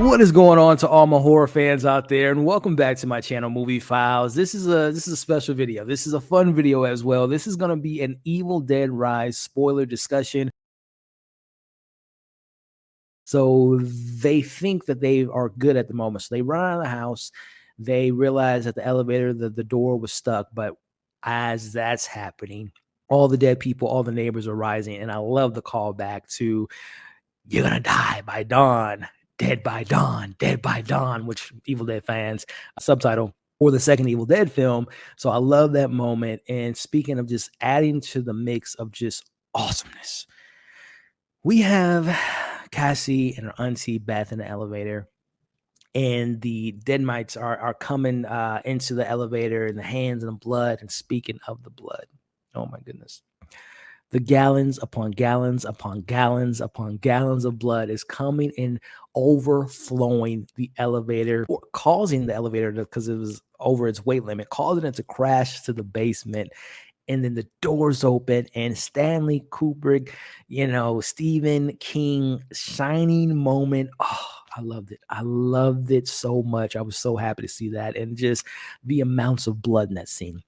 What is going on to all my horror fans out there, and welcome back to my channel, Movie Files. This is a special video. This is a fun video as well. This is going to be an Evil Dead Rise spoiler discussion. So they think that they are good at the moment. So they run out of the house. They realize that the elevator, the door was stuck. But as that's happening, all the dead people, all the neighbors are rising. And I love the callback to "You're gonna die by dawn, dead by dawn, dead by dawn," which Evil Dead fans subtitle for the second Evil Dead film. So I love that moment. And speaking of just adding to the mix of just awesomeness, we have Cassie and her auntie Beth in the elevator, and the Deadmites are coming into the elevator, and the hands and the blood. And speaking of the blood, oh my goodness, the gallons upon gallons upon gallons upon gallons of blood is coming in, overflowing the elevator, or causing the elevator to, because it was over its weight limit, causing it to crash to the basement. And then the doors open, and Stanley Kubrick, Stephen King shining moment. Oh, I loved it. I loved it so much. I was so happy to see that, and just the amounts of blood in that scene.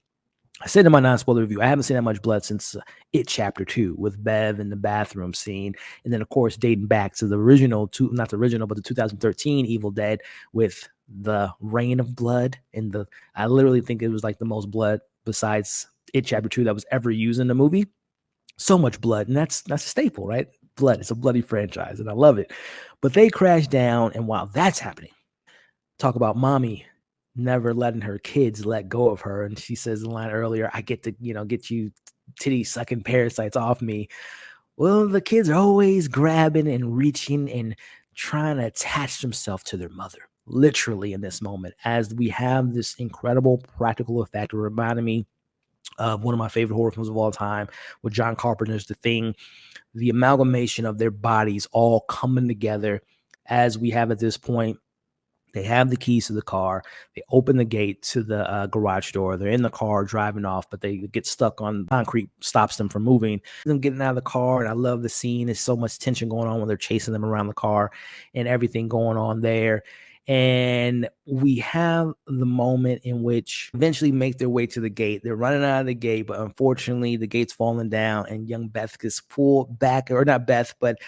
I said in my non-spoiler review, I haven't seen that much blood since It Chapter 2 with Bev in the bathroom scene. And then, of course, dating back to the original, not the original, but the 2013 Evil Dead with the rain of blood. And I literally think it was like the most blood besides It Chapter 2 that was ever used in the movie. So much blood. And that's a staple, right? Blood. It's a bloody franchise, and I love it. But they crash down, and while that's happening, talk about mommy never letting her kids let go of her. And she says in the line earlier, "I get to, get you titty sucking parasites off me." Well, the kids are always grabbing and reaching and trying to attach themselves to their mother, literally in this moment, as we have this incredible practical effect. It reminded me of one of my favorite horror films of all time with John Carpenter's The Thing, the amalgamation of their bodies all coming together as we have at this point. They have the keys to the car. They open the gate to the garage door. They're in the car driving off, but they get stuck on concrete, stops them from moving. Them getting out of the car, and I love the scene. There's so much tension going on when they're chasing them around the car and everything going on there. And we have the moment in which eventually make their way to the gate. They're running out of the gate, but unfortunately the gate's falling down, and young Beth gets pulled back, or not Beth, but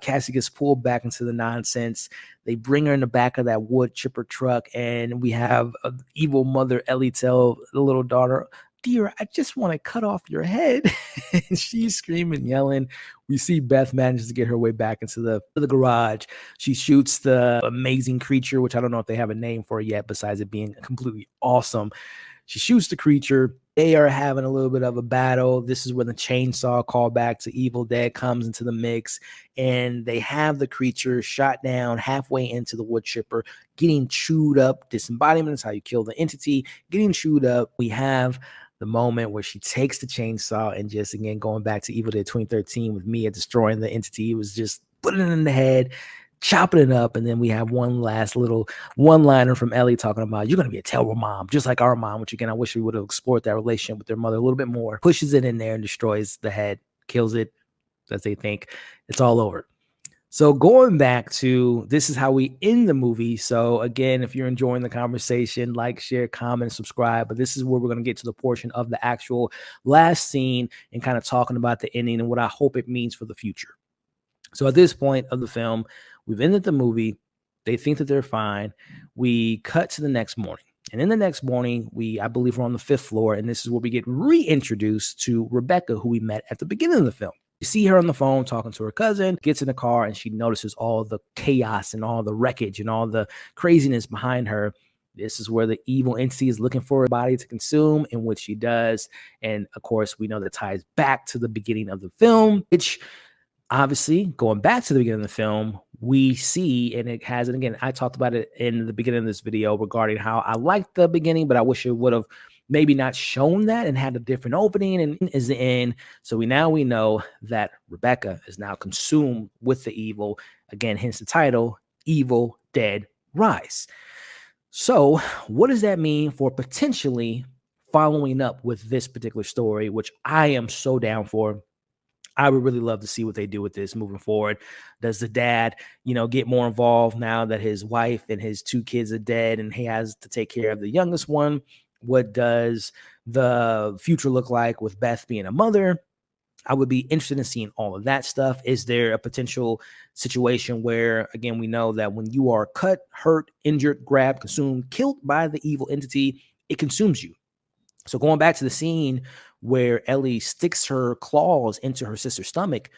Cassie gets pulled back into the nonsense. They bring her in the back of that wood chipper truck, and we have evil mother Ellie tell the little daughter, "Dear, I just want to cut off your head." And she's screaming, yelling. We see Beth manages to get her way back into the garage. She shoots the amazing creature, which I don't know if they have a name for it yet, besides it being completely awesome. She shoots the creature. They are having a little bit of a battle. This is when the chainsaw callback to Evil Dead comes into the mix, and they have the creature shot down halfway into the wood chipper, getting chewed up. Disembodiment is how you kill the entity, getting chewed up. We have the moment where she takes the chainsaw, and just again going back to Evil Dead 2013 with Mia destroying the entity, it was just putting it in the head, chopping it up. And then we have one last little one-liner from Ellie talking about, "You're going to be a terrible mom, just like our mom," which again, I wish we would have explored that relationship with their mother a little bit more. Pushes it in there and destroys the head, kills it, as they think it's all over. So going back to, this is how we end the movie. So again, if you're enjoying the conversation, like, share, comment, subscribe. But this is where we're going to get to the portion of the actual last scene and kind of talking about the ending and what I hope it means for the future. So at this point of the film, we've ended the movie. They think that they're fine. We cut to the next morning. And in the next morning, I believe we're on the 5th floor. And this is where we get reintroduced to Rebecca, who we met at the beginning of the film. You see her on the phone talking to her cousin, gets in the car, and she notices all the chaos and all the wreckage and all the craziness behind her. This is where the evil entity is looking for a body to consume, in which she does. And of course, we know that ties back to the beginning of the film, which obviously, going back to the beginning of the film, we see, and it has, and again, I talked about it in the beginning of this video regarding how I liked the beginning, but I wish it would have maybe not shown that and had a different opening, and is the end. So we know that Rebecca is now consumed with the evil. Again, hence the title, Evil Dead Rise. So what does that mean for potentially following up with this particular story, which I am so down for? I would really love to see what they do with this moving forward. Does the dad, get more involved now that his wife and his 2 kids are dead and he has to take care of the youngest one? What does the future look like with Beth being a mother? I would be interested in seeing all of that stuff. Is there a potential situation where, again, we know that when you are cut, hurt, injured, grabbed, consumed, killed by the evil entity, it consumes you. So going back to the scene where Ellie sticks her claws into her sister's stomach,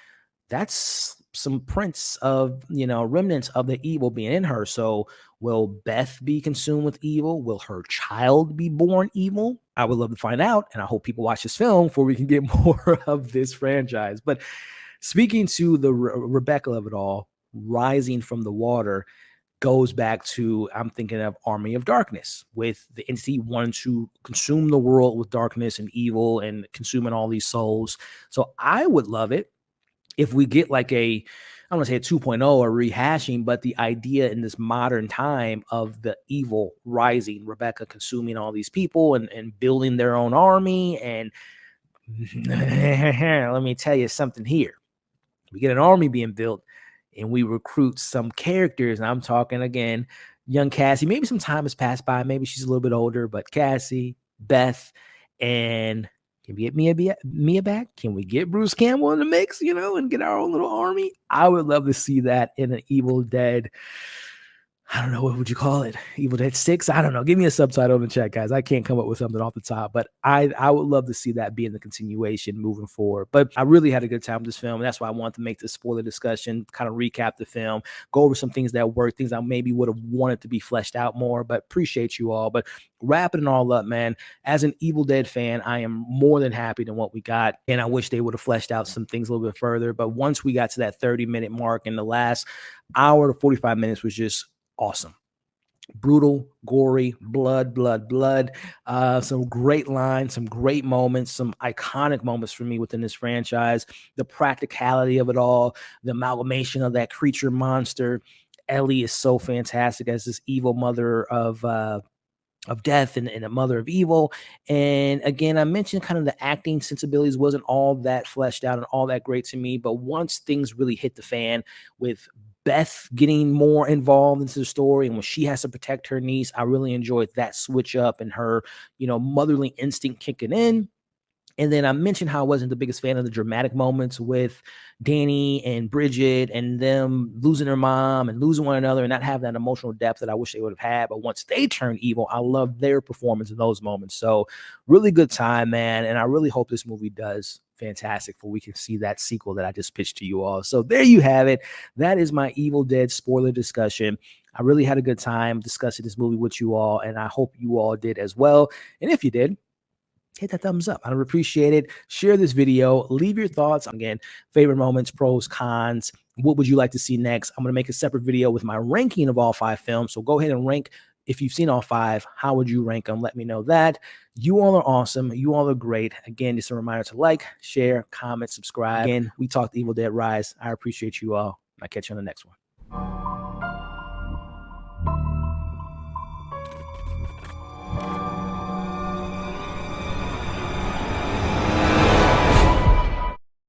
that's some prints of, remnants of the evil being in her. So will Beth be consumed with evil? Will her child be born evil? I would love to find out, and I hope people watch this film before we can get more of this franchise. But speaking to the Rebecca of it all, rising from the water goes back to, I'm thinking of Army of Darkness, with the entity wanting to consume the world with darkness and evil and consuming all these souls. So I would love it if we get like I don't want to say a 2.0 or rehashing, but the idea in this modern time of the evil rising, Rebecca consuming all these people and building their own army. And let me tell you something here. We get an army being built and we recruit some characters. And I'm talking again, young Cassie. Maybe some time has passed by. Maybe she's a little bit older, but Cassie, Beth, and can we get Mia back? Can we get Bruce Campbell in the mix, and get our own little army? I would love to see that in an Evil Dead. I don't know, what would you call it? Evil Dead 6? I don't know. Give me a subtitle in the chat, guys. I can't come up with something off the top, but I would love to see that be in the continuation moving forward. But I really had a good time with this film, and that's why I wanted to make this spoiler discussion, kind of recap the film, go over some things that work, things I maybe would have wanted to be fleshed out more, but appreciate you all. But wrapping it all up, man, as an Evil Dead fan, I am more than happy than what we got, and I wish they would have fleshed out some things a little bit further. But once we got to that 30-minute mark, and the last hour to 45 minutes was just awesome. Brutal, gory, blood. Some great lines, some great moments, some iconic moments for me within this franchise. The practicality of it all, the amalgamation of that creature monster. Ellie is so fantastic as this evil mother of death and a mother of evil. And again, I mentioned kind of the acting sensibilities wasn't all that fleshed out and all that great to me. But once things really hit the fan with Beth getting more involved into the story, and when she has to protect her niece, I really enjoyed that switch up and her, motherly instinct kicking in. And then I mentioned how I wasn't the biggest fan of the dramatic moments with Danny and Bridget and them losing their mom and losing one another and not have that emotional depth that I wish they would have had. But once they turned evil, I love their performance in those moments. So really good time, man. And I really hope this movie does fantastic for we can see that sequel that I just pitched to you all. So there you have it. That is my Evil Dead spoiler discussion. I really had a good time discussing this movie with you all, and I hope you all did as well. And if you did, hit that thumbs up. I would appreciate it. Share this video. Leave your thoughts. Again, favorite moments, pros, cons. What would you like to see next? I'm going to make a separate video with my ranking of all 5 films. So go ahead and rank. If you've seen all 5, how would you rank them? Let me know that. You all are awesome. You all are great. Again, just a reminder to like, share, comment, subscribe. Again, we talked Evil Dead Rise. I appreciate you all. I'll catch you on the next one.